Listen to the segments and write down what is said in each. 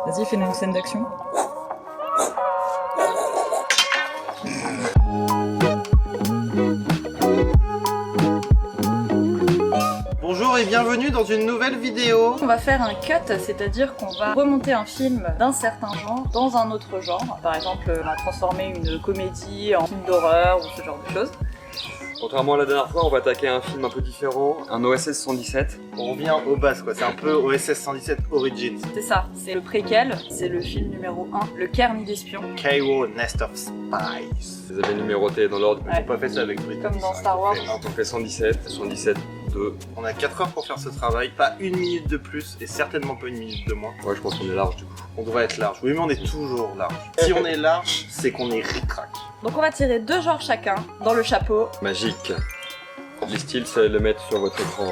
Vas-y, fais-nous une scène d'action. Bonjour et bienvenue dans une nouvelle vidéo. On va faire un cut, c'est-à-dire qu'on va remonter un film d'un certain genre dans un autre genre. Par exemple, on va transformer une comédie en film d'horreur ou ce genre de choses. Contrairement à la dernière fois, on va attaquer un film un peu différent, un OSS 117. On revient aux bases quoi, c'est un peu OSS 117 Origins. C'est ça, c'est le préquel, c'est le film numéro 1, Le Caire Nid d'Espion. KO Nest of Spies. Vous avez numéroté dans l'ordre. J'ai pas fait ça avec Brit. Comme dans Star Wars. On fait 117, 117, 2. On a 4 heures pour faire ce travail, pas une minute de plus et certainement pas une minute de moins. Ouais, je pense qu'on est large du coup. On devrait être large. Oui mais on est toujours large. Si on est large, c'est qu'on est ric-rac. Donc on va tirer 2 genres chacun dans le chapeau. Magique. Les styles, c'est le mettre sur votre écran.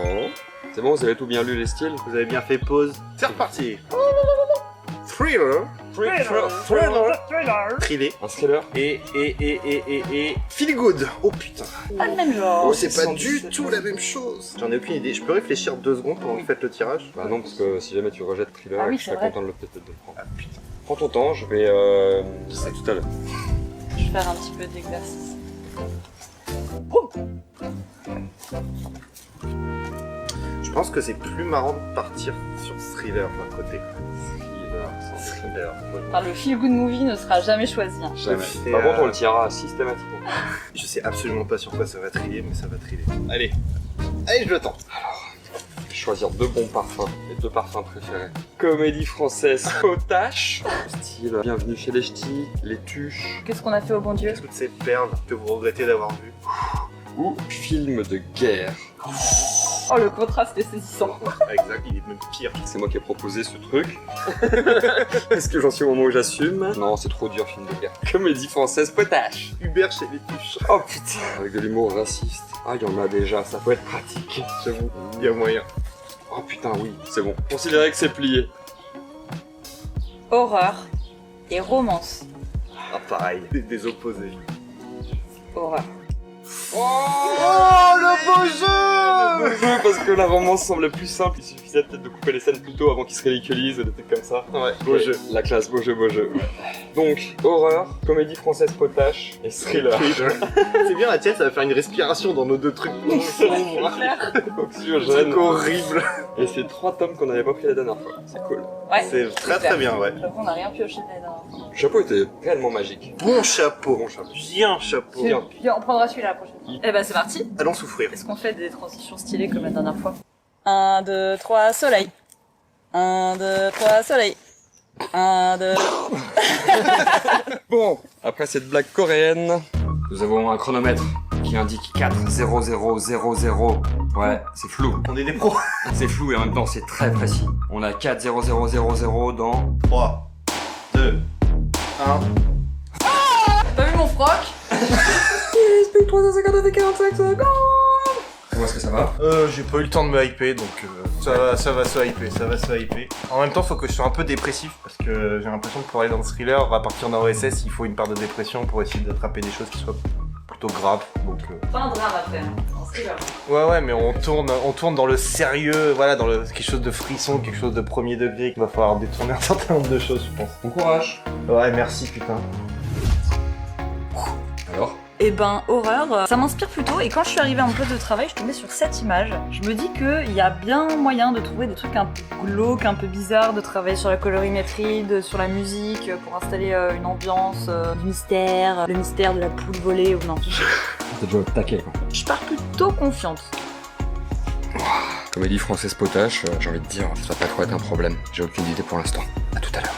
C'est bon, vous avez tout bien lu les styles? Vous avez bien fait pause. C'est reparti. Thriller. Thriller. Un thriller. Et feel good. Oh putain. Pas le même genre. Oh, c'est pas du tout la même chose. J'en ai aucune idée. Je peux réfléchir 2 secondes pendant que vous faites le tirage? Bah non, parce que si jamais tu rejettes thriller, Ah oui, je c'est serais vrai. content de peut-être de le prendre. Ah putain. Prends ton temps, je vais... Je sais tout à l'heure. Je vais faire un petit peu d'exercice. Je pense que c'est plus marrant de partir sur thriller d'un côté. Thriller. Enfin, le feel good movie ne sera jamais choisi. Hein. Jamais. Et, Par contre, on le tirera systématiquement. Je sais absolument pas sur quoi ça va triller, mais ça va triller. Allez, je le tente. Je vais choisir 2 bons parfums, mes 2 parfums préférés. Comédie française potache, style Bienvenue chez les Ch'tis, Les Tuches, Qu'est-ce qu'on a fait au bon Dieu? Toutes ces perles que vous regrettez d'avoir vues. ou film de guerre. Oh, le contraste est saisissant. Exact, il est même pire. C'est moi qui ai proposé ce truc. Est-ce que j'en suis au moment où j'assume? Non, c'est trop dur, film de guerre. Comédie française potache. Hubert chez les tuches. Oh putain, avec de l'humour raciste. Ah, il y en a déjà, ça peut être pratique. J'avoue, il y a moyen. Oh putain, oui, c'est bon. Considérez que c'est plié. Horreur et romance. Ah pareil, des opposés. Horreur. Oh le beau jeu! Le jeu, parce que la romance semble plus simple, il suffisait peut-être de couper les scènes plus tôt avant qu'ils se ridiculisent, des trucs comme ça. Ouais, beau jeu. La classe, beau jeu, beau jeu. Donc, horreur, comédie française potache et thriller. C'est bien la tienne, ça va faire une respiration dans nos 2 trucs sombres. Oxygène. C'est horrible. Et c'est 3 tomes qu'on n'avait pas pris la dernière fois. C'est cool. Ouais. C'est très très bien, ouais. J'avoue, on n'a rien pioché de la dernière fois. Le chapeau était réellement magique. Bon chapeau. Bon chapeau. Bien chapeau. Bien. Puis on prendra celui-là la prochaine fois. Eh ben c'est parti. Allons souffrir. Est-ce qu'on fait des transitions stylées comme la dernière fois? 1, 2, 3, soleil. 1, 2, 3, soleil. 1, 2... Bon, après cette blague coréenne, nous avons un chronomètre qui indique 40000. Ouais, c'est flou. On est des pros. C'est flou et en même temps c'est très précis. On a 40000 dans... 3, 2, 1. T'as vu mon froc? Explique 352 secondes. Comment est-ce que ça va? J'ai pas eu le temps de me hyper, donc ça va se hyper. En même temps, faut que je sois un peu dépressif, parce que j'ai l'impression que pour aller dans le thriller, à partir d'un OSS, il faut une part de dépression pour essayer d'attraper des choses qui soient plutôt graves, donc... Pas un drame à faire, en thriller. Ouais, mais on tourne dans le sérieux, voilà, dans quelque chose de frisson, quelque chose de premier degré, qu'il va falloir détourner un certain nombre de choses, je pense. Bon courage. Ouais, merci, putain. Alors? Eh ben, horreur, ça m'inspire plutôt, et quand je suis arrivée à mon poste de travail, je tombais sur cette image. Je me dis qu'il y a bien moyen de trouver des trucs un peu glauques, un peu bizarres, de travailler sur la colorimétrie, sur la musique, pour installer une ambiance du mystère, le mystère de la poule volée, ou non. T'es déjà au taquet quoi. Je pars plutôt confiante. Comédie française potache, j'ai envie de dire, ça va pas trop être un problème. J'ai aucune idée pour l'instant. À tout à l'heure.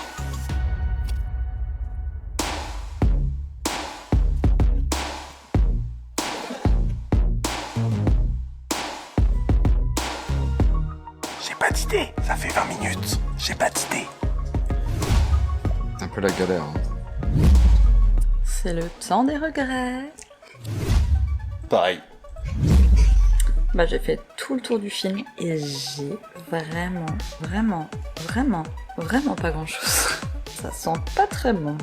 J'ai pas d'idée, ça fait 20 minutes. J'ai pas d'idée. C'est un peu la galère. Hein. C'est le temps des regrets. Pareil. Bah j'ai fait tout le tour du film et j'ai vraiment pas grand chose. Ça sent pas très bon.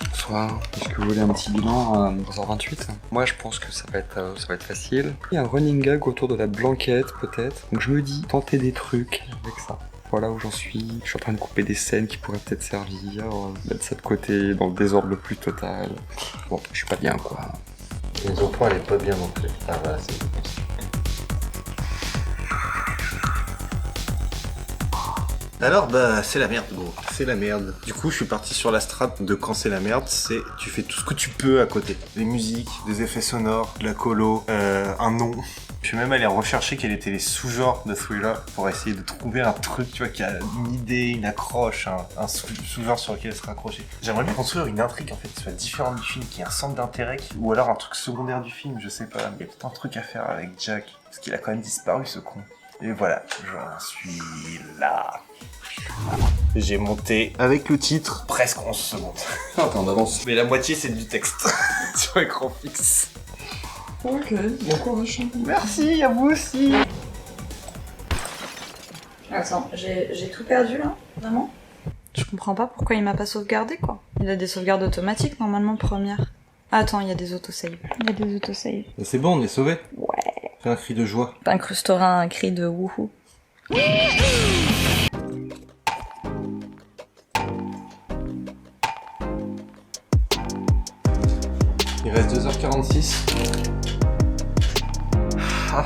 Bonsoir, est-ce que vous voulez un petit bilan à 11h28? Moi je pense que ça va être facile. Il y a un running gag autour de la blanquette peut-être. Donc je me dis, tenter des trucs avec ça. voilà où j'en suis. Je suis en train de couper des scènes qui pourraient peut-être servir, mettre ça de côté dans le désordre le plus total. Bon, je suis pas bien quoi. Les enfants, elle est pas bien non plus. Ah voilà, c'est bon. Alors bah c'est la merde gros, c'est la merde. Du coup je suis parti sur la strat de quand c'est la merde, c'est tu fais tout ce que tu peux à côté. Des musiques, des effets sonores, de la colo, un nom. Je suis même allé rechercher quels étaient les sous-genres de Thriller pour essayer de trouver un truc, tu vois, qui a une idée, une accroche, un sous-genre sur lequel se raccrocher. J'aimerais bien construire une intrigue en fait qui soit différente du film, qui ait un centre d'intérêt, ou alors un truc secondaire du film, je sais pas. Il y a peut-être un truc à faire avec Jack, parce qu'il a quand même disparu ce con. Et voilà, j'en suis là. J'ai monté avec le titre presque 11 secondes. Attends, on avance. Mais la moitié c'est du texte sur écran fixe. Ok, bon courage. Merci, à vous aussi. Attends, j'ai tout perdu là, vraiment? Je comprends pas pourquoi il m'a pas sauvegardé quoi. Il a des sauvegardes automatiques normalement première. Ah, attends, il y a des autosaves. Il y a des autosaves. C'est bon, on est sauvés. Ouais. Fais un cri de joie. T'incrusteras un cri de wouhou. Il reste 2h46. Ah.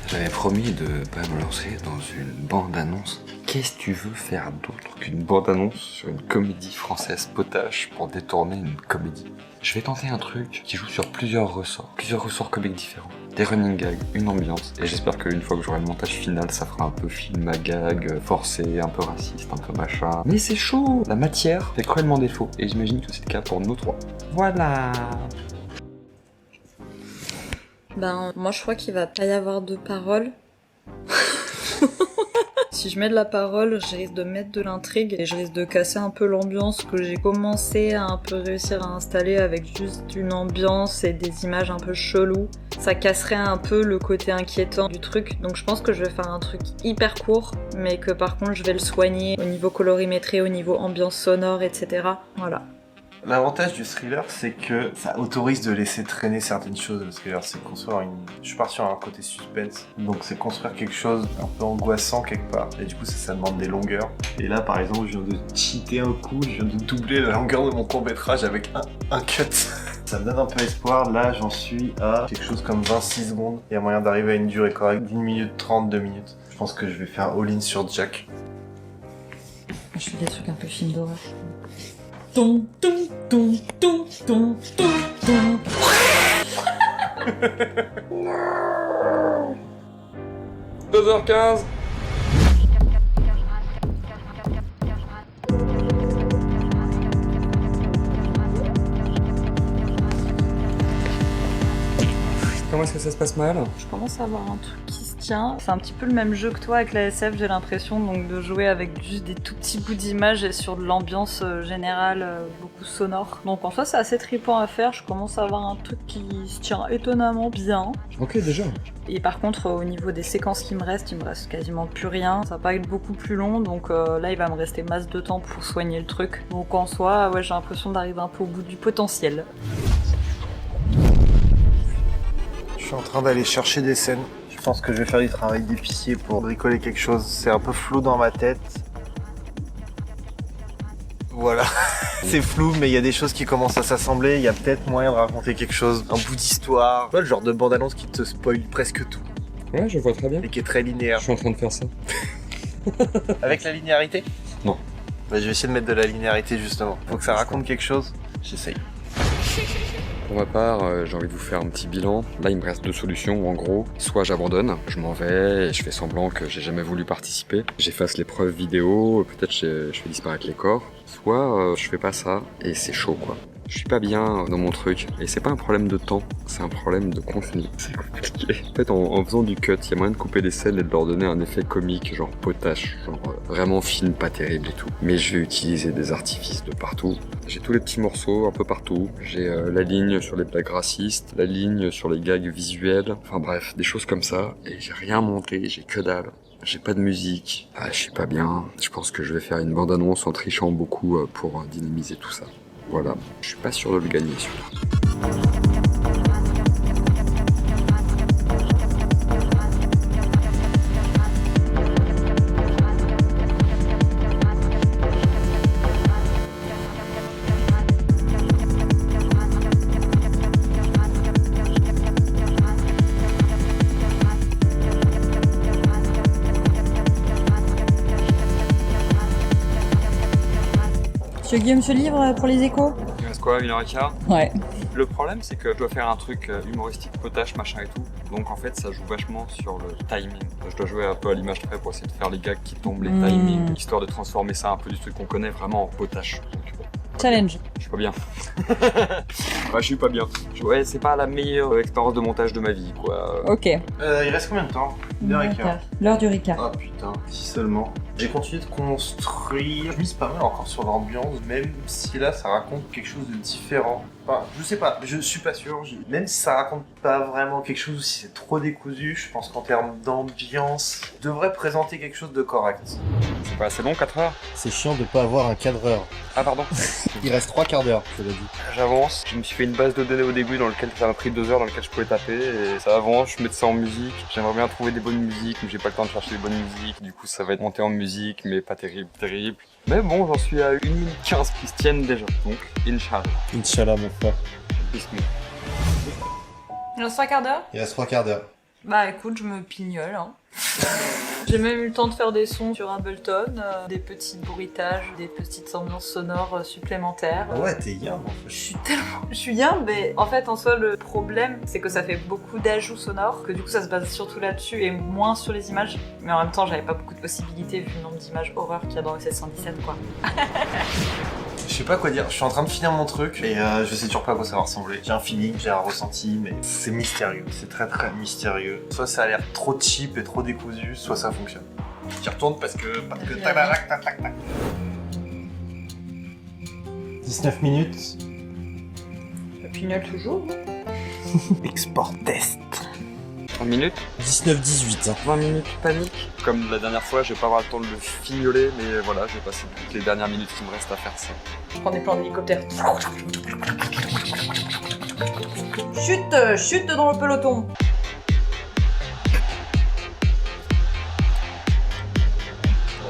J'avais promis de pas me lancer dans une bande-annonce. Qu'est-ce que tu veux faire d'autre qu'une bande-annonce sur une comédie française potache pour détourner une comédie? Je vais tenter un truc qui joue sur plusieurs ressorts comiques différents. Des running gags, une ambiance, et j'espère qu'une fois que j'aurai le montage final, ça fera un peu film à gag, forcé, un peu raciste, un peu machin. Mais c'est chaud! La matière fait cruellement défaut, et j'imagine que c'est le cas pour nous trois. Voilà! Ben, moi je crois qu'il va pas y avoir de paroles. Si je mets de la parole, je risque de mettre de l'intrigue et je risque de casser un peu l'ambiance que j'ai commencé à un peu réussir à installer avec juste une ambiance et des images un peu cheloues. Ça casserait un peu le côté inquiétant du truc, donc je pense que je vais faire un truc hyper court, mais que par contre je vais le soigner au niveau colorimétrie, au niveau ambiance sonore, etc. Voilà. L'avantage du thriller, c'est que ça autorise de laisser traîner certaines choses. Le thriller, c'est construire une... Je pars sur un côté suspense, donc c'est construire quelque chose un peu angoissant quelque part. Et du coup, ça demande des longueurs. Et là, par exemple, je viens de cheater un coup, je viens de doubler la longueur de mon court-métrage avec un cut. Ça me donne un peu espoir. Là, j'en suis à quelque chose comme 26 secondes. Il y a moyen d'arriver à une durée correcte d'1 minute 30, 2 minutes. Je pense que je vais faire all-in sur Jack. Je fais des trucs un peu film d'horreur. Ton, ton, ton, ton, ton, ton, ton. 2h15. Comment est-ce que ça se passe mal? Je commence à avoir un truc qui se tient. C'est un petit peu le même jeu que toi avec la SF, j'ai l'impression, donc de jouer avec juste des tout petits bouts d'images et sur de l'ambiance générale, beaucoup sonore. Donc en soi, c'est assez trippant à faire. Je commence à avoir un truc qui se tient étonnamment bien. Ok, déjà. Et par contre, au niveau des séquences qui me restent, il me reste quasiment plus rien. Ça va pas être beaucoup plus long, donc là, il va me rester masse de temps pour soigner le truc. Donc en soi, ouais, j'ai l'impression d'arriver un peu au bout du potentiel. Je suis en train d'aller chercher des scènes. Je pense que je vais faire du travail d'épicier pour bricoler quelque chose. C'est un peu flou dans ma tête. Voilà. C'est flou, mais il y a des choses qui commencent à s'assembler. Il y a peut-être moyen de raconter quelque chose. Un bout d'histoire. Tu vois, le genre de bande-annonce qui te spoil presque tout. Ouais, je vois très bien. Et qui est très linéaire. Je suis en train de faire ça. Avec la linéarité? Non. Bah, je vais essayer de mettre de la linéarité justement. Faut que ça raconte quelque chose. J'essaye. Pour ma part, j'ai envie de vous faire un petit bilan. Là, il me reste deux solutions. En gros, soit j'abandonne, je m'en vais et je fais semblant que j'ai jamais voulu participer. J'efface les preuves vidéo, peut-être je fais disparaître les corps. Soit je fais pas ça et c'est chaud quoi. Je suis pas bien dans mon truc et c'est pas un problème de temps, c'est un problème de contenu. C'est compliqué. En fait, en faisant du cut, il y a moyen de couper des scènes et de leur donner un effet comique, genre potache, genre vraiment film pas terrible et tout. Mais je vais utiliser des artifices de partout. J'ai tous les petits morceaux un peu partout. J'ai la ligne sur les blagues racistes, la ligne sur les gags visuels. Enfin bref, des choses comme ça. Et j'ai rien monté, j'ai que dalle. J'ai pas de musique. Ah, je suis pas bien. Je pense que je vais faire une bande-annonce en trichant beaucoup pour dynamiser tout ça. Voilà, je suis pas sûr de le gagner celui-là. Monsieur Guillaume se livre pour les échos? Il reste quoi, 1h15? Ouais. Le problème, c'est que je dois faire un truc humoristique, potache, machin et tout. Donc en fait, ça joue vachement sur le timing. Je dois jouer un peu à l'image près pour essayer de faire les gags qui tombent, les timings, histoire de transformer ça un peu du truc qu'on connaît vraiment en potache. Donc, Challenge. je suis pas bien. Ouais, je suis pas bien. Ouais, c'est pas la meilleure expérience de montage de ma vie, quoi. Ok. Il reste combien de temps? 1h15. L'heure du Ricard. Ah putain, si seulement. J'ai continué de construire. Je mise pas mal encore sur l'ambiance, même si là ça raconte quelque chose de différent. Enfin, je sais pas, je suis pas sûr. Même si ça raconte pas vraiment quelque chose ou si c'est trop décousu, je pense qu'en termes d'ambiance, je devrais présenter quelque chose de correct. C'est pas assez long, 4 heures? C'est chiant de pas avoir un cadreur. Ah, pardon. Il reste 3 quarts d'heure, je te l'ai dit. J'avance. Je me suis fait une base de données au début dans lequel ça m'a pris 2 heures dans lequel je pouvais taper et ça avance, je mets ça en musique. J'aimerais bien trouver des bonnes musiques, mais j'ai pas le temps de chercher les bonnes musiques. Du coup, ça va être monté en musique, mais pas terrible. Mais bon, j'en suis à 1h15 qui se tiennent déjà. Donc, Inch'Allah. Inch'Allah, mon frère. Bismillah. Il reste 3 quarts d'heure? Il reste 3 quarts d'heure. Bah écoute, je me pignole. Hein. J'ai même eu le temps de faire des sons sur Ableton, des petits bruitages, des petites ambiances sonores supplémentaires. Ouais, t'es bien, en Je fait. je suis bien, mais en fait en soi le problème c'est que ça fait beaucoup d'ajouts sonores, que du coup ça se base surtout là-dessus et moins sur les images. Mais en même temps j'avais pas beaucoup de possibilités vu le nombre d'images horreur qu'il y a dans le 717 quoi. Je sais pas quoi dire, je suis en train de finir mon truc et je sais toujours pas à quoi ça va ressembler. J'ai un feeling, j'ai un ressenti, mais c'est mystérieux, c'est très très mystérieux. Soit ça a l'air trop cheap et trop décousu, soit ça fonctionne. J'y retourne parce que tac tac tac tac tac. 19 minutes. Je pignole toujours. Export test. 30 minutes? 19-18. 20 minutes panique. Comme la dernière fois, je vais pas avoir le temps de le fignoler, mais voilà, je vais passer toutes les dernières minutes qui me restent à faire ça. Je prends des plans d'hélicoptère. Chute, chute dans le peloton.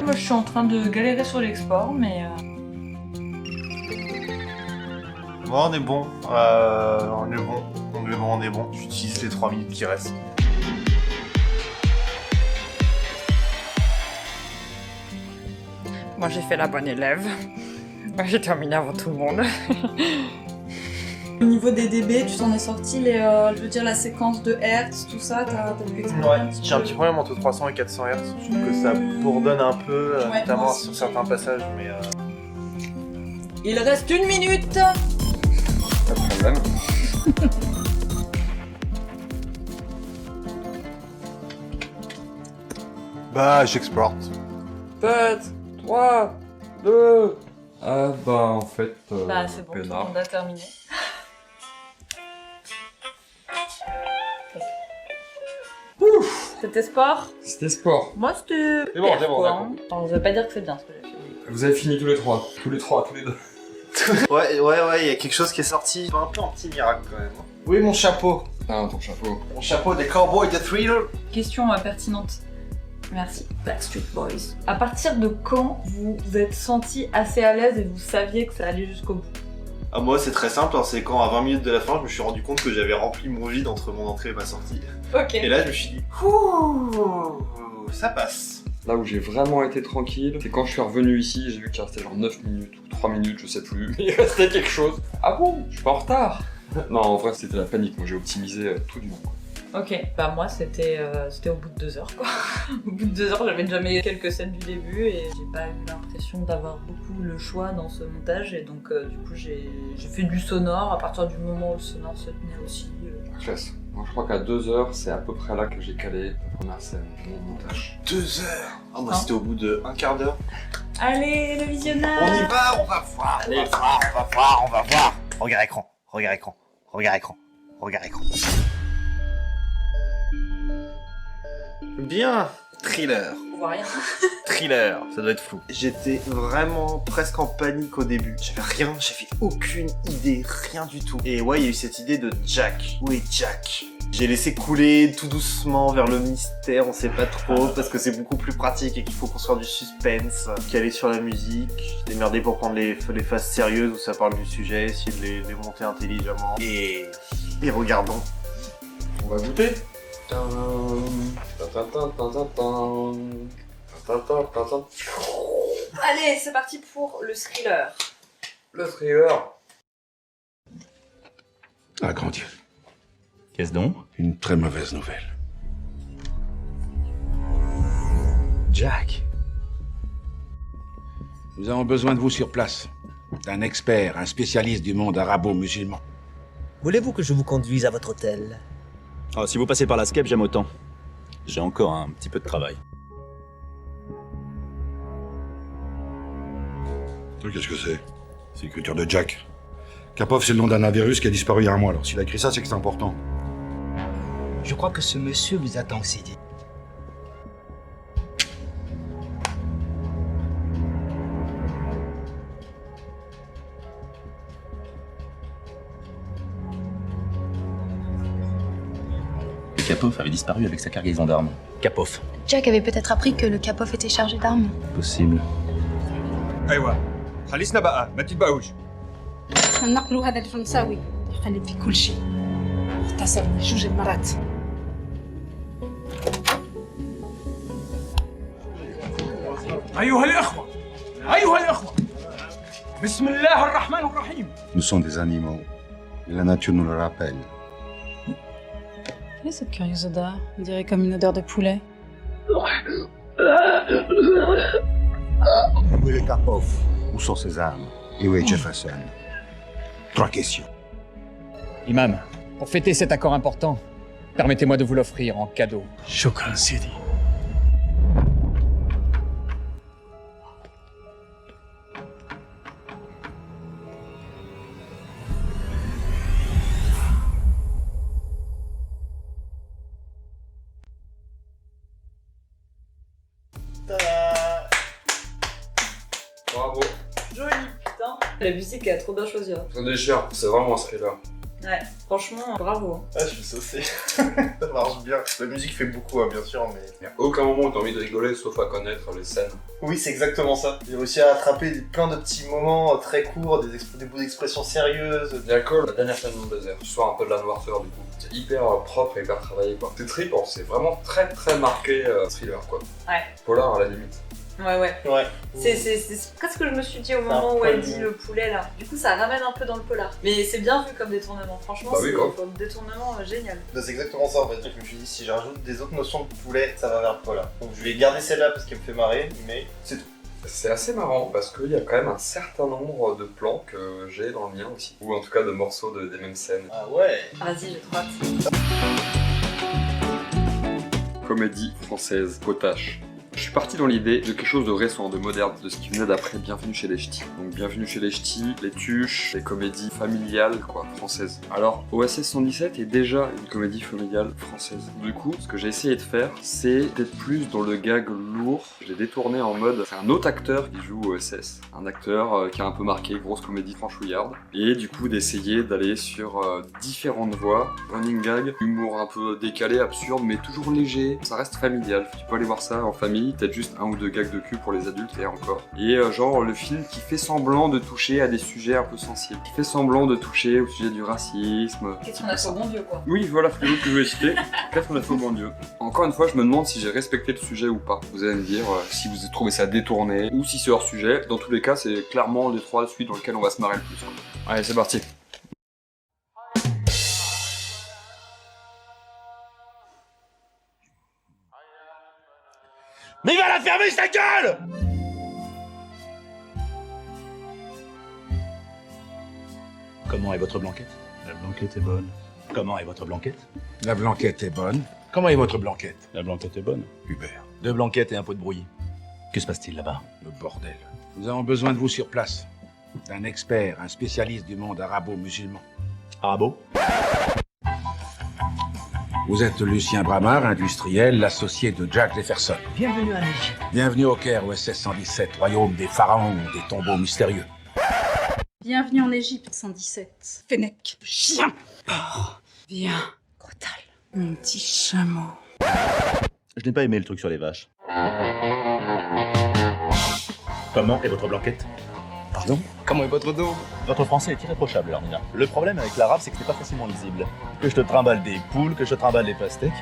Moi je suis en train de galérer sur l'export mais... Bon, on est bon. On est bon. On est bon. J'utilise les 3 minutes qui restent. Moi j'ai fait la bonne élève. Moi j'ai terminé avant tout le monde. Au niveau des dB, tu t'en es sorti je veux dire la séquence de Hertz, tout ça, t'as pu expliquer Ouais, un petit j'ai un peu petit problème entre 300 et 400 Hz. Je trouve que ça bourdonne un peu, Ouais, notamment moi aussi, sur certains passages, mais Il reste 1 minute. Pas de problème. bah j'exporte. 7, 3, 2... Ah bah en fait... Bah c'est bon, tout le peinard. monde a terminé. C'était sport. C'était sport. Moi c'était... C'est bon, père, c'est bon, quoi, d'accord. hein. Alors, ça veut pas dire que c'est bien ce que j'ai fait. Vous avez fini tous les trois. Tous les deux. ouais, il y a quelque chose qui est sorti. Un peu un petit miracle quand même. Oui, mon chapeau. Ah, ton chapeau. Mon chapeau des cowboys de Thriller. Question pertinente. Merci. Backstreet Boys. À partir de quand vous vous êtes senti assez à l'aise et vous saviez que ça allait jusqu'au bout? Ah, moi, c'est très simple, hein, c'est quand à 20 minutes de la fin, je me suis rendu compte que j'avais rempli mon vide entre mon entrée et ma sortie. Ok. Et là, je me suis dit, ouh, ça passe. Là où j'ai vraiment été tranquille, c'est quand je suis revenu ici, j'ai vu qu'il restait genre 9 minutes ou 3 minutes, je sais plus. Mais il restait quelque chose. Ah bon? Je suis pas en retard. Non, en vrai, c'était la panique. Moi, j'ai optimisé tout du long. Ok, bah moi c'était au bout de 2 heures quoi. Au bout de 2 heures j'avais déjà mis quelques scènes du début et j'ai pas eu l'impression d'avoir beaucoup le choix dans ce montage et donc du coup j'ai fait du sonore à partir du moment où le sonore se tenait aussi. Classe. Moi, je crois qu'à 2 heures, c'est à peu près là que j'ai calé la première scène de mon montage. 2 heures. Ah, moi, Hein. c'était au bout de un quart d'heure. Allez le visionnage. On y va, on va voir, on va voir. Regard écran, regard écran, regard écran, regard écran. Bien, Thriller. On voit rien. Thriller, ça doit être flou. J'étais vraiment presque en panique au début. J'avais aucune idée, rien du tout. Et ouais, il y a eu cette idée de Jack. Où est Jack? J'ai laissé couler tout doucement vers le mystère, on sait pas trop, parce que c'est beaucoup plus pratique et qu'il faut construire du suspense, qu'aller sur la musique. J'ai démerdé pour prendre les phases sérieuses où ça parle du sujet, essayer de les monter intelligemment. Et regardons. On va goûter. Allez c'est parti pour le thriller. Le thriller. Ah, grand Dieu. Qu'est-ce donc? Une très mauvaise nouvelle. Jack. Nous avons besoin de vous sur place. D'un expert, un spécialiste du monde arabo-musulman. Voulez-vous que je vous conduise à votre hôtel? Oh, si vous passez par la SCEP, j'aime autant. J'ai encore un petit peu de travail. Qu'est-ce que c'est? C'est l'écriture de Jack. Kapov, c'est le nom d'un virus qui a disparu il y a un mois. Alors s'il a écrit ça, c'est que c'est important. Je crois que ce monsieur vous attend, Sidi. Kapov avait disparu avec sa cargaison d'armes. Kapov. Jack avait peut-être appris que le Kapov était chargé d'armes. Possible. ايوه خليسنا بقى ما تتبقوش ننقلوا هذا الفرنساوي يخلي في كل شيء اغتصبني جوج المرات ايها الاخوه ايها الاخوه بسم الله الرحمن الرحيم. Nous sommes des animaux. Et la nature nous le rappelle. Quelle est cette curieuse odeur? On dirait comme une odeur de poulet. Où est le Kapov? Où sont ses armes? Et où est Jefferson? 3 questions. Imam, pour fêter cet accord important, permettez-moi de vous l'offrir en cadeau. شكرا سيدي. Tada. Bravo. Joli, putain. La musique est trop bien choisie. Hein. Ça déchire, c'est vraiment un thriller. Ouais, franchement, bravo. Ah, je suis saucé. Ça marche bien. La musique fait beaucoup, hein, bien sûr, mais... Il n'y a aucun moment où t'as envie de rigoler sauf à connaître les scènes. Oui, c'est exactement ça. J'ai réussi à attraper plein de petits moments très courts, des bouts d'expressions sérieuses. Il y a que la dernière scène dans le désert, ce soir un peu de la noirceur du coup. C'est hyper propre et hyper travaillé quoi. C'est trippant, c'est vraiment très très marqué thriller quoi. Ouais. Polar à la limite. Ouais, ouais. Ouais. C'est presque ce que je me suis dit au moment où elle dit le poulet là. Du coup, ça ramène un peu dans le polar. Mais c'est bien vu comme détournement. Franchement, Bah oui, c'est quoi. un détournement génial. Bah, c'est exactement ça en fait. Je me suis dit, si je rajoute des autres notions de poulet, ça va vers le polar. Donc je vais garder celle-là parce qu'elle me fait marrer, mais c'est tout. C'est assez marrant parce qu'il y a quand même un certain nombre de plans que j'ai dans le mien aussi. Ou en tout cas de morceaux des mêmes scènes. Ah ouais. Vas-y, j'ai trop hâte. Comédie française, potache. Je suis parti dans l'idée de quelque chose de récent, de moderne, de ce qui venait d'après Bienvenue chez les Ch'tis. Donc Bienvenue chez les Ch'tis, les tuches, les comédies familiales, quoi, françaises. Alors, OSS 117 est déjà une comédie familiale française. Du coup, ce que j'ai essayé de faire, c'est d'être plus dans le gag lourd. Je l'ai détourné en mode, c'est un autre acteur qui joue OSS. Un acteur qui a un peu marqué, grosse comédie franchouillarde. Et du coup, d'essayer d'aller sur différentes voies, running gag, humour un peu décalé, absurde, mais toujours léger. Ça reste familial. Tu peux aller voir ça en famille. Peut-être juste un ou deux gags de cul pour les adultes et encore. Et genre le film qui fait semblant de toucher à des sujets un peu sensibles. Qui fait semblant de toucher au sujet du racisme. Qu'est-ce qu'on a fait au bon Dieu quoi. Oui, voilà, c'est l'autre que je voulais citer. Qu'est-ce qu'on a fait au bon Dieu. Encore une fois, je me demande si j'ai respecté le sujet ou pas. Vous allez me dire si vous avez trouvé ça détourné ou si c'est hors sujet. Dans tous les cas, c'est clairement les trois suites dans lesquelles on va se marrer le plus. Quoi. Allez, c'est parti. Mais il va la fermer sa gueule! Comment est votre blanquette? La blanquette est bonne. Comment est votre blanquette? La blanquette est bonne. Comment est votre blanquette? La blanquette est bonne. Hubert. 2 blanquettes et un pot de brouillis. Que se passe-t-il là-bas? Le bordel. Nous avons besoin de vous sur place. D'un expert, un spécialiste du monde arabo-musulman. Arabo? Vous êtes Lucien Bramard, industriel, l'associé de Jack Jefferson. Bienvenue en Égypte. Bienvenue au Caire, OSS 117, royaume des pharaons, des tombeaux mystérieux. Bienvenue en Égypte, 117. Fennec, chien. Porc. Viens, Crotal. Mon petit chameau. Je n'ai pas aimé le truc sur les vaches. Comment est votre blanquette? Pardon? Comment est votre dos? Votre français est irréprochable, Armina. Le problème avec l'arabe, c'est que c'est pas facilement lisible. Que je te trimballe des poules, que je te trimballe des pastèques.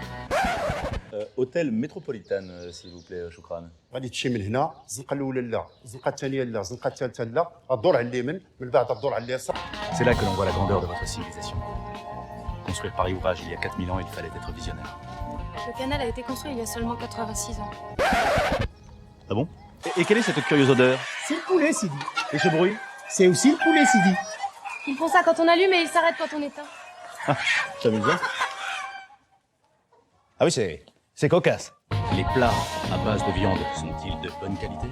Hôtel Métropolitain, s'il vous plaît, Choukran. غادي تمشي من هنا الزنقه الاولى لا الزنقه الثانيه لا الزنقه الثالثه لا غدور على اليمين من بعد غدور على اليسار. C'est là que l'on voit la grandeur de votre civilisation. Construire Paris ouvrage il y a 4000 ans, il fallait être visionnaire. Le canal a été construit il y a seulement 86 ans. Ah bon et quelle est cette curieuse odeur? C'est le poulet, Sidi. Et ce bruit? C'est aussi le poulet, Sidi. Ils font ça quand on allume et ils s'arrêtent quand on éteint. Ça amusant. Ah oui, c'est cocasse. Les plats à base de viande sont-ils de bonne qualité?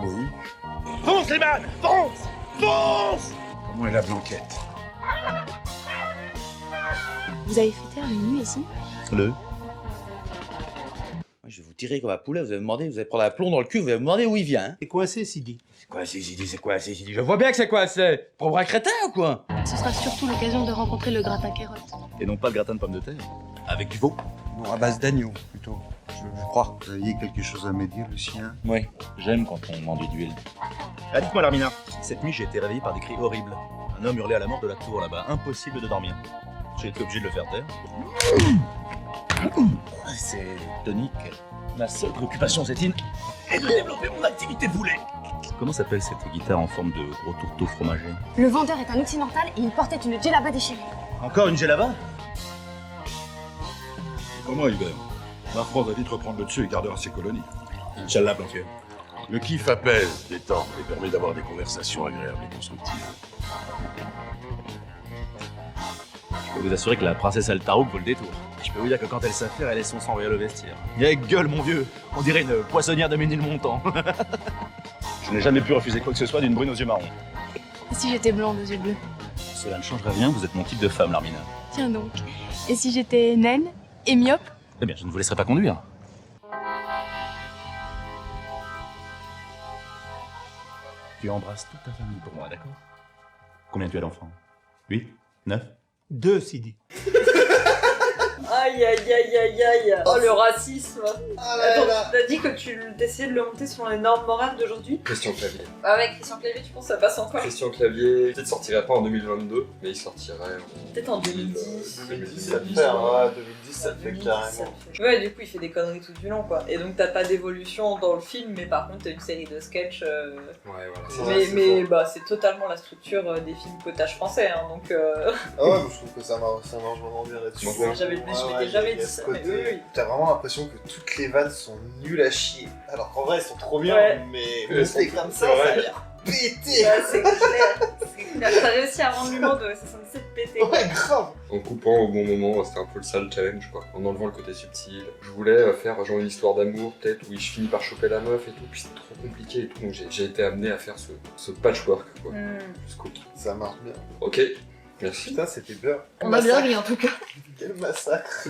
Oui. Fonce, les man! Fonce! Fonce! Comment est la blanquette? Vous avez fêté à minuit ici? Le? Je vais vous tirer comme un poulet, vous allez prendre un plomb dans le cul, vous allez me demander où il vient. Hein. C'est coincé, Sidi. C'est quoi, c'est Sidi, c'est quoi, c'est Sidi? Je vois bien que c'est quoi, c'est pour un crétin ou quoi? Ce sera surtout l'occasion de rencontrer le gratin carotte. Et non pas le gratin de pommes de terre. Avec du veau. Non, à base d'agneau, plutôt. Je crois. Vous aviez quelque chose à me dire, Lucien? Oui, j'aime quand on enduit d'huile. Ah, dites-moi, Larmina, cette nuit j'ai été réveillé par des cris horribles. Un homme hurlait à la mort de la tour là-bas, impossible de dormir. J'ai été obligé de le faire taire. C'est tonique. Ma seule préoccupation, Zétine, est de développer mon activité poulet. Comment s'appelle cette guitare en forme de gros tourteau fromager? Le vendeur est un occidental et il portait une djellaba déchirée. Encore une djellaba? Comment, Hubert? La France va vite reprendre le dessus et gardera ses colonies. Inch'Allah, Blanquer. Le kiff apaise, détend et permet d'avoir des conversations agréables et constructives. Je peux vous assurer que la princesse Altarouk vaut le détour. Je peux vous dire que quand elle s'affaire, elle laisse son sang envoyer le vestiaire. Il a gueule, mon vieux. On dirait une poissonnière de Ménilmontant. Je n'ai jamais pu refuser quoi que ce soit d'une brune aux yeux marrons. Et si j'étais blonde aux yeux bleus? Cela ne changera rien, vous êtes mon type de femme, Larmina. Tiens donc. Et si j'étais naine et myope? Eh bien, je ne vous laisserai pas conduire. Tu embrasses toute ta famille pour moi, d'accord? Combien tu as d'enfants? 8? 9? 2, Sidi. Aïe aïe aïe aïe aïe. Oh le racisme. Attends, t'as dit que tu essayais de le monter sur les normes morales d'aujourd'hui? Christian Clavier. Ah ouais, Christian Clavier, tu penses que ça passe encore? Christian Clavier, peut-être sortirait pas en 2022, mais il sortirait Peut-être en 2010. 2010, ça le fait, hein. 2010, ça le fait carrément. Ouais, du coup, il fait des conneries tout du long, quoi. Et donc, t'as pas d'évolution dans le film, mais par contre, t'as une série de sketchs. Ouais, voilà. Mais bah, c'est totalement la structure des films potages français, hein, donc. Ah ouais, je trouve que ça marche vraiment bien là-dessus. Je m'étais jamais dit ça, mais oui. T'as vraiment l'impression que toutes les vannes sont nulles à chier. Alors qu'en vrai, elles sont trop bien, Ouais. mais c'est comme ça, ça a l'air pété. Ouais, c'est clair. C'est clair. T'as réussi à rendre l'humour de 77 pété. Ouais, grave. En coupant au bon moment, c'était un peu le sale challenge, quoi. En enlevant le côté subtil. Je voulais faire genre une histoire d'amour, peut-être, où je finis par choper la meuf et tout, puis c'est trop compliqué et tout, donc j'ai été amené à faire ce patchwork, quoi. Jusqu'au bout. Ça marche bien. Ok, merci. Putain, c'était bien. On a bien ri en tout cas. Quel massacre.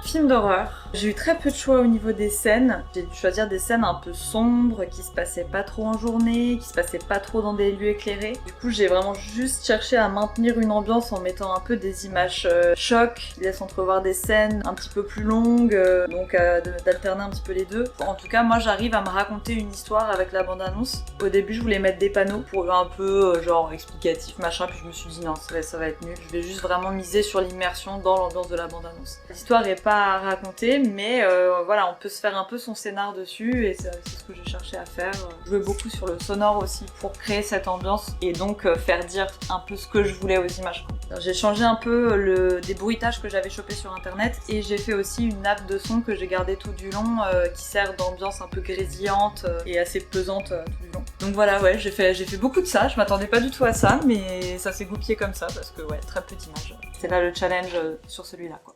Film d'horreur. J'ai eu très peu de choix au niveau des scènes. J'ai dû choisir des scènes un peu sombres, qui se passaient pas trop en journée, qui se passaient pas trop dans des lieux éclairés. Du coup, j'ai vraiment juste cherché à maintenir une ambiance en mettant un peu des images chocs, qui laissent entrevoir des scènes un petit peu plus longues, donc d'alterner un petit peu les deux. En tout cas, moi, j'arrive à me raconter une histoire avec la bande-annonce. Au début, je voulais mettre des panneaux pour un peu genre explicatif, machin, puis je me suis dit non, ça va être nul. Je vais juste vraiment miser sur l'immersion dans l'ambiance de la bande-annonce. L'histoire est pas à raconter, mais voilà, on peut se faire un peu son scénar dessus et c'est ce que j'ai cherché à faire. Jouer beaucoup sur le sonore aussi pour créer cette ambiance et donc faire dire un peu ce que je voulais aux images. J'ai changé un peu des bruitages que j'avais chopés sur internet et j'ai fait aussi une nappe de son que j'ai gardée tout du long qui sert d'ambiance un peu grésillante et assez pesante tout du long. Donc voilà, ouais, j'ai fait beaucoup de ça, je m'attendais pas du tout à ça, mais ça s'est goupillé comme ça parce que ouais, très peu d'images. C'est là le challenge sur celui-là, quoi.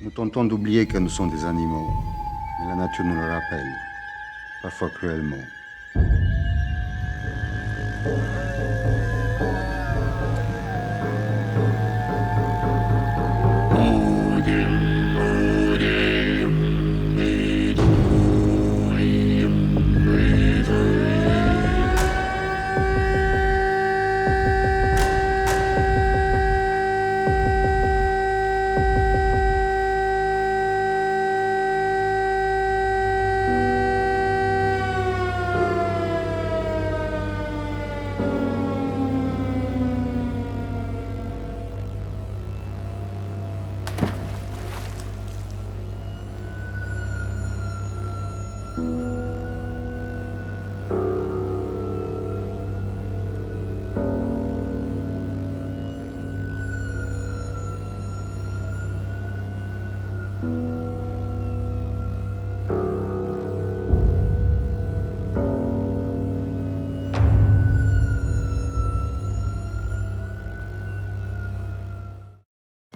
Nous tentons d'oublier que nous sommes des animaux, mais la nature nous le rappelle, parfois cruellement.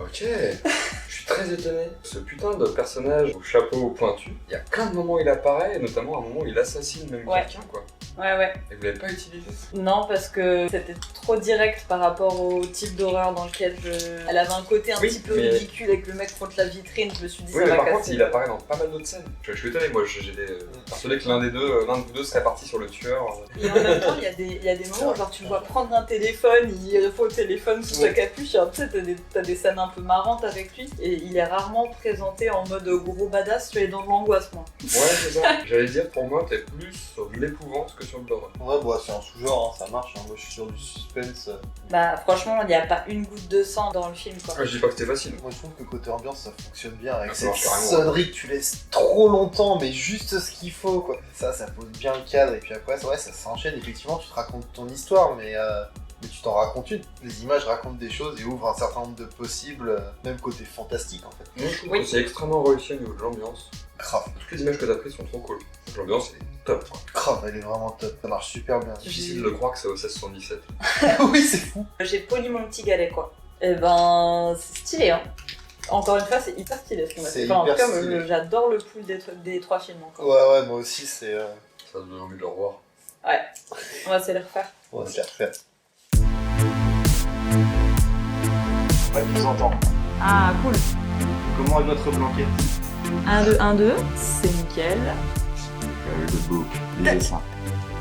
Ok, je suis très étonné. Ce putain de personnage au chapeau pointu, il y a plein de moments où il apparaît, et notamment un moment où il assassine même quelqu'un, quoi. Ouais. Et vous l'avez pas utilisé? Non, parce que c'était trop direct par rapport au type d'horreur dans lequel Elle avait un côté un petit peu ridicule avec le mec contre la vitrine, je me suis dit Oui, ça mais va par contre, casser. il apparaît dans pas mal d'autres scènes. Je suis étonné, moi j'étais persuadé que l'un de vous deux serait parti sur le tueur. Et en même temps, il y a des moments où genre, tu le vois prendre un téléphone, il faut le téléphone sous sa capuche, et tu sais, t'as des scènes un peu marrantes avec lui, et il est rarement présenté en mode gros badass, tu es dans de l'angoisse, moi. Ouais, c'est ça. J'allais dire, pour moi, t'es plus sur de l'épouvante que sur de l'horreur. Ouais, bah c'est un sous-genre, hein, ça marche. Hein. Moi je suis sur du suspense. Bah franchement, il n'y a pas une goutte de sang dans le film, quoi. Je dis pas que c'était facile. Moi je trouve que côté ambiance ça fonctionne bien avec Ça cette marche carrément, sonnerie que tu laisses trop longtemps, mais juste ce qu'il faut quoi. Ça pose bien le cadre et puis après ouais, ça s'enchaîne. Effectivement, tu te racontes ton histoire, mais tu t'en racontes une. Les images racontent des choses et ouvrent un certain nombre de possibles, même côté fantastique en fait. Moi je trouve que c'est extrêmement réussi au niveau de l'ambiance. Grave. Toutes les images que t'as prises sont trop cool. L'ambiance est top, quoi. Grave, elle est vraiment top. Ça marche super bien. Difficile de croire que c'est au 1677. Oui, c'est fou. J'ai poli mon petit galet, quoi. Et ben, c'est stylé, hein. Encore une fois, c'est hyper stylé ce qu'on a fait. Enfin, en tout cas, j'adore le pool des 3 films encore. Ouais, moi aussi, c'est. Ça me donne envie de le revoir. Ouais, on va se les refaire. On va se les refaire. Ouais, je vous entends. Ah, cool. Comment est votre blanquette? 1, 2, 1, 2, c'est nickel.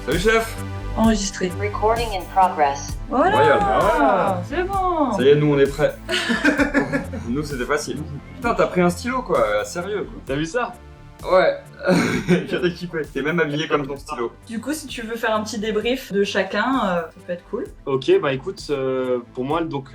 Salut chef! Enregistré. Recording in progress. Voilà, c'est bon. Ça y est, nous on est prêts. Nous c'était facile. Putain, t'as pris un stylo quoi, sérieux quoi. T'as vu ça? Ouais, j'ai équipé. T'es même habillé comme ton stylo. Du coup, si tu veux faire un petit débrief de chacun, ça peut être cool. Ok, bah écoute, pour moi, donc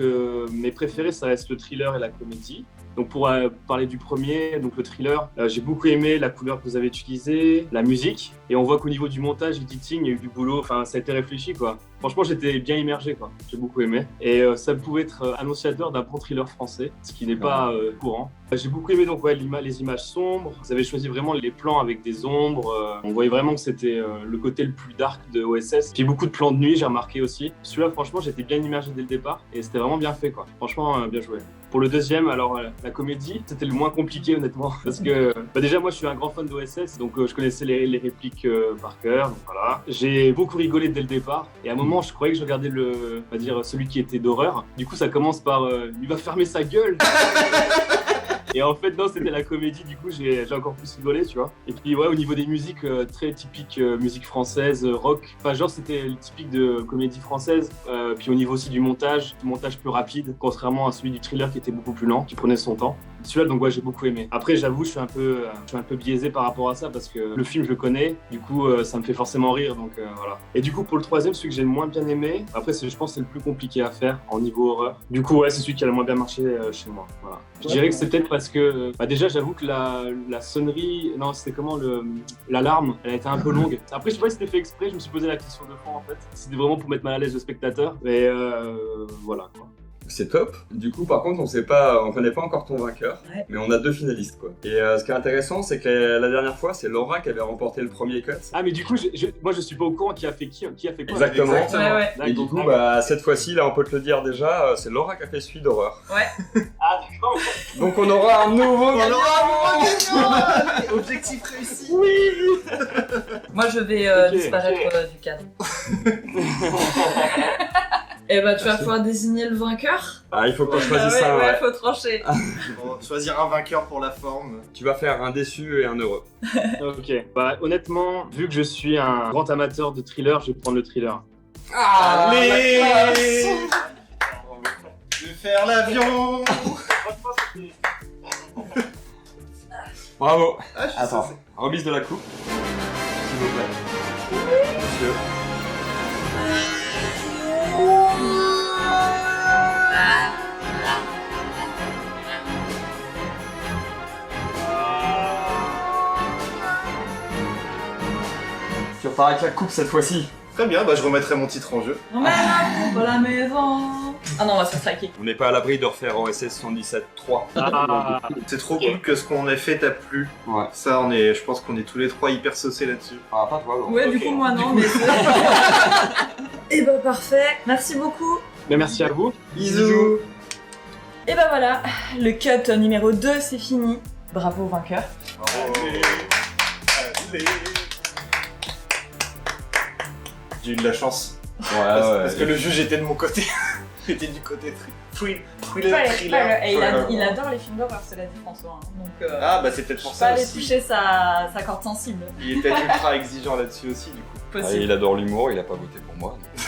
mes préférés, ça reste le thriller et la comédie. Donc pour parler du premier, donc le thriller, j'ai beaucoup aimé la couleur que vous avez utilisée, la musique, et on voit qu'au niveau du montage, editing, il y a eu du boulot, enfin ça a été réfléchi quoi. Franchement, j'étais bien immergé quoi, j'ai beaucoup aimé. Et ça pouvait être annonciateur d'un bon thriller français, ce qui n'est pas courant. J'ai beaucoup aimé donc ouais, les images sombres, vous avez choisi vraiment les plans avec des ombres, on voyait vraiment que c'était le côté le plus dark de OSS. J'ai beaucoup de plans de nuit, j'ai remarqué aussi. Celui-là, franchement, j'étais bien immergé dès le départ, et c'était vraiment bien fait quoi. Franchement, bien joué. Pour le deuxième, alors la comédie, c'était le moins compliqué honnêtement, parce que déjà moi je suis un grand fan d'OSS, donc je connaissais les répliques par cœur, donc voilà. J'ai beaucoup rigolé dès le départ, et à un moment je croyais que je regardais on va dire celui qui était d'horreur. Du coup ça commence par il va fermer sa gueule. Et en fait, non, c'était la comédie, du coup, j'ai encore plus rigolé, tu vois. Et puis, ouais, au niveau des musiques, très typique musique française, rock. Enfin, genre, c'était typique de comédie française. Puis au niveau aussi du montage plus rapide, contrairement à celui du thriller qui était beaucoup plus lent, qui prenait son temps. Celui-là, donc, ouais, j'ai beaucoup aimé. Après, j'avoue, je suis un peu biaisé par rapport à ça, parce que le film, je le connais. Du coup, ça me fait forcément rire, donc voilà. Et du coup, pour le troisième, celui que j'ai le moins bien aimé, après, je pense que c'est le plus compliqué à faire en niveau horreur. Du coup, ouais, c'est celui qui a le moins bien marché chez moi. Voilà. Je dirais que c'est peut-être parce que, déjà, j'avoue que la sonnerie, non, c'était comment, l'alarme, elle a été un peu longue. Après, je sais pas si c'était fait exprès, je me suis posé la question de fond, en fait. C'était vraiment pour mettre mal à l'aise le spectateur, mais voilà, quoi. C'est top. Du coup, par contre, on connaît pas encore ton vainqueur, mais on a 2 finalistes, quoi. Et ce qui est intéressant, c'est que la dernière fois, c'est Laura qui avait remporté le premier cut. Ah, mais du coup, moi, je suis pas au courant qui a fait quoi. Exactement. Ouais. Et du coup, cette fois-ci, là, on peut te le dire déjà, c'est Laura qui a fait celui d'horreur. Ouais. Ah, d'accord. Donc, on aura un nouveau gagnant. Objectif réussi. Oui. Moi, je vais disparaître du cadre. Et bah, tu vas pouvoir désigner le vainqueur. Ah, il faut qu'on choisisse ça, ouais, faut trancher. On va choisir un vainqueur pour la forme. Tu vas faire un déçu et un heureux. Ok. Bah, honnêtement, vu que je suis un grand amateur de thriller, je vais prendre le thriller. Allez, je vais faire l'avion. Bravo. Attends, remise de la coupe, s'il vous plaît. Monsieur. Tu repars avec la coupe cette fois-ci. Très bien, bah je remettrai mon titre en jeu. On met la coupe à la maison. Ah non, on va se faire saquer. On n'est pas à l'abri de refaire OSS 117.3. C'est trop cool que ce qu'on a fait t'a plu. Ouais. Ça, je pense qu'on est tous les trois hyper saucés là-dessus. Ah, pas toi, Ouais, du coup, moi non, mais c'est... Et bah parfait. Merci beaucoup. Mais merci à vous. Bisous. Et bah voilà, le cut numéro 2 c'est fini. Bravo vainqueur. Allez. J'ai eu de la chance. Parce que le juge était de mon côté. J'étais du côté thriller. Il adore les films d'horreur, cela dit François. Hein. Donc, ah bah c'est peut-être pour ça pas aller aussi. toucher sa corde sensible. Il est peut-être ultra exigeant là-dessus aussi du coup. Ah, il adore l'humour, il a pas voté pour moi. Donc.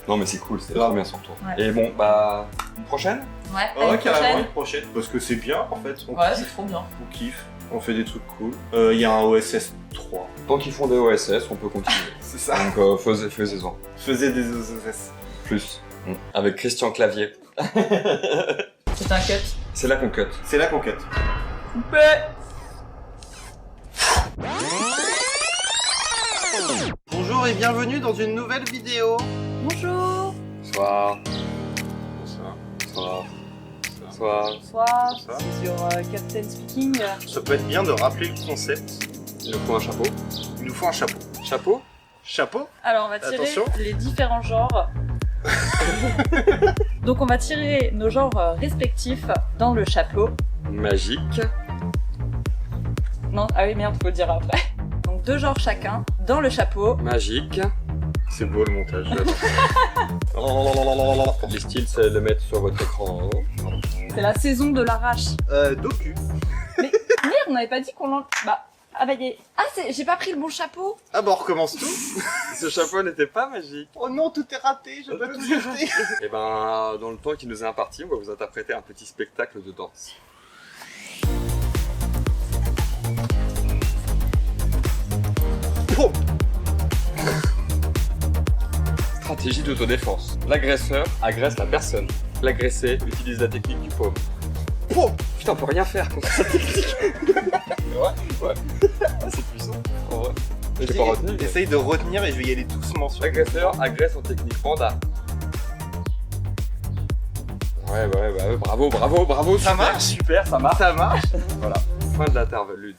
Non mais c'est cool, c'était trop bien son tour. Ouais. Et bon, bah, une prochaine? Ouais, Oh, carrément une prochaine. Parce que c'est bien en fait. Ouais, c'est trop bien. On kiffe, on fait des trucs cool. Il y a un OSS 3. Tant qu'ils font des OSS, on peut continuer. C'est ça. Donc faisez-en. Faisez des OSS. Plus. Avec Christian Clavier. C'est un cut. C'est là qu'on cut. C'est là qu'on cut. Coupé. Bonjour et bienvenue dans une nouvelle vidéo. Bonjour. Bonsoir. Bonsoir. Bonsoir. Bonsoir. Bonsoir. Bonsoir. C'est sur Captain Speaking. Ça peut être bien de rappeler le concept. Il nous faut un chapeau. Il nous faut un chapeau. Chapeau? Chapeau. Alors on va tirer Attention. les différents genres. Donc on va tirer nos genres respectifs dans le chapeau. Magique. Non, ah oui merde, faut le dire après. Donc 2 genres chacun dans le chapeau. Magique. C'est beau le montage. Les styles, c'est le mettre sur votre écran. C'est la saison de l'arrache. Docu. Mais merde, on n'avait pas dit qu'on l'en... Bah, ah bah j'ai pas pris le bon chapeau. Ah bah on recommence tout. Ce chapeau n'était pas magique. Oh non, tout est raté, je dois tout jeter. Et ben, dans le temps qui nous est imparti, on va vous interpréter un petit spectacle de danse. Oh. Stratégie d'autodéfense. L'agresseur agresse la personne. L'agressé utilise la technique du paume. Oh. Putain, on peut rien faire contre cette technique. Ouais. Ah, c'est puissant. En vrai. Je t'ai pas retenu. mais- Essaye de retenir et je vais y aller doucement sur. L'agresseur agresse en technique panda. Ouais, bravo, Ça super. marche. Super, ça marche. Ça marche. Voilà, fin de l'interlude.